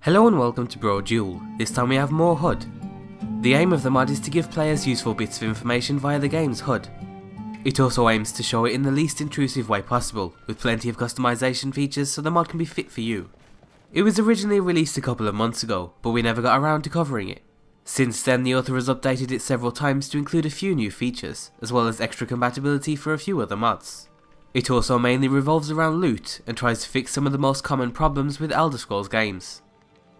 Hello and welcome to Brodual. This time we have moreHUD. The aim of the mod is to give players useful bits of information via the game's HUD. It also aims to show it in the least intrusive way possible, with plenty of customization features so the mod can be fit for you. It was originally released a couple of months ago, but we never got around to covering it. Since then the author has updated it several times to include a few new features, as well as extra compatibility for a few other mods. It also mainly revolves around loot, and tries to fix some of the most common problems with Elder Scrolls games.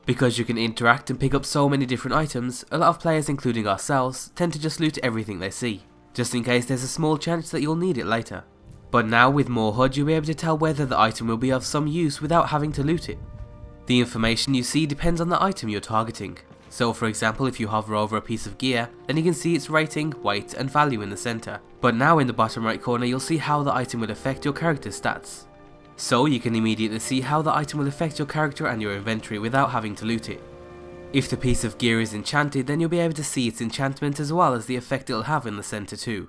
Because you can interact and pick up so many different items, a lot of players including ourselves tend to just loot everything they see, just in case there's a small chance that you'll need it later. But now with moreHUD you'll be able to tell whether the item will be of some use without having to loot it. The information you see depends on the item you're targeting, so for example if you hover over a piece of gear then you can see its rating, weight and value in the centre, but now in the bottom right corner you'll see how the item will affect your character's stats. So you can immediately see how the item will affect your character and your inventory without having to loot it. If the piece of gear is enchanted then you'll be able to see its enchantment as well as the effect it'll have in the centre too.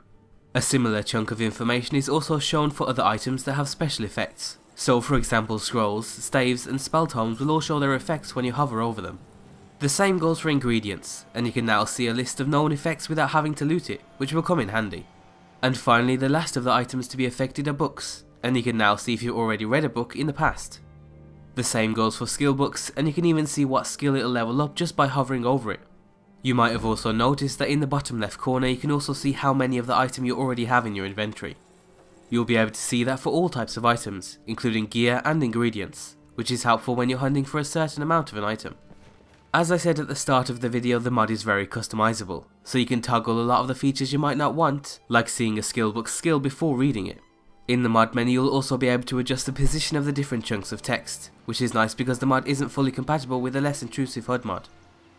A similar chunk of information is also shown for other items that have special effects. So for example scrolls, staves and spell tomes will all show their effects when you hover over them. The same goes for ingredients, and you can now see a list of known effects without having to loot it, which will come in handy. And finally the last of the items to be affected are books, and you can now see if you've already read a book in the past. The same goes for skill books, and you can even see what skill it'll level up just by hovering over it. You might have also noticed that in the bottom left corner you can also see how many of the item you already have in your inventory. You'll be able to see that for all types of items, including gear and ingredients, which is helpful when you're hunting for a certain amount of an item. As I said at the start of the video, the mod is very customizable, so you can toggle a lot of the features you might not want, like seeing a skill book skill before reading it. In the mod menu you'll also be able to adjust the position of the different chunks of text, which is nice because the mod isn't fully compatible with a less intrusive HUD mod.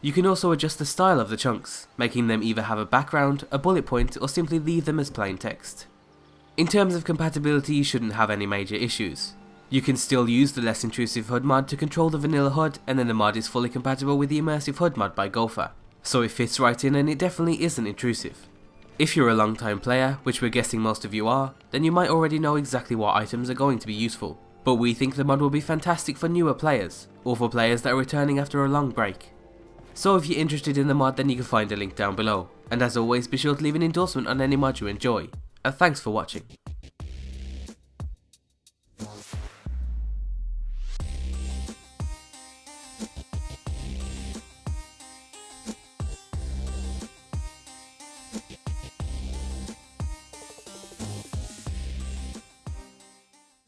You can also adjust the style of the chunks, making them either have a background, a bullet point, or simply leave them as plain text. In terms of compatibility you shouldn't have any major issues. You can still use the less intrusive HUD mod to control the vanilla HUD, and then the mod is fully compatible with the immersive HUD mod by Gopher, so it fits right in and it definitely isn't intrusive. If you're a long time player, which we're guessing most of you are, then you might already know exactly what items are going to be useful, but we think the mod will be fantastic for newer players, or for players that are returning after a long break. So if you're interested in the mod then you can find a link down below, and as always be sure to leave an endorsement on any mod you enjoy, and thanks for watching.